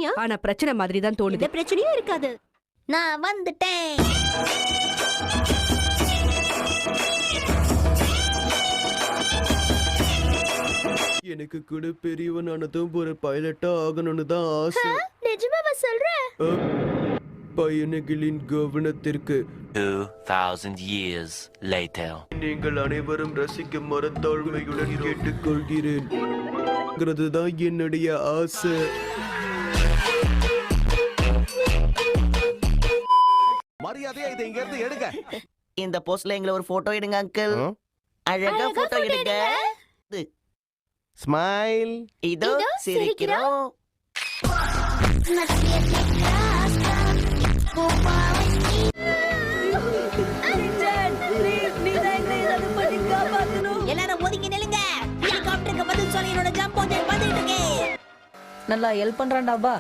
பிரச்சனையா? ஆனா பிரச்சனை மாதிரி தான் தோணுது. எந்த பிரச்சனையும் இருக்காது. நான் வந்துட்டேன். எனக்கு கூட பெரியவனானதும் ஒரு பைலட்டா ஆகணும்னு தான் ஆசை. நிஜமாவா சொல்ற? பயணிகளின் கவனத்திற்கு 2000 years later. நீங்கள் அனைவரும் ரசிக்க மரத்தாழ்மையுடன் கேட்டுக்கொள்கிறேன். தான் என்னுடைய ஆசை. மரியாதையா இதை இங்க இருந்து எடுங்க. இந்த போஸ்ட்ல எங்களை ஒரு போட்டோ எடுங்க அங்கிள். அழகா போட்டோ எடுங்க. ஸ்மைல். இதோ சிரிக்கிறோம். எல்லாரும் ஒதுங்கி நில்லுங்க. ஹெலிகாப்டருக்கு பதில் சொல்லி என்னோட ஜம்ப் வந்துட்டு இருக்கேன். நல்லா ஹெல்ப் பண்றான்டாப்பா.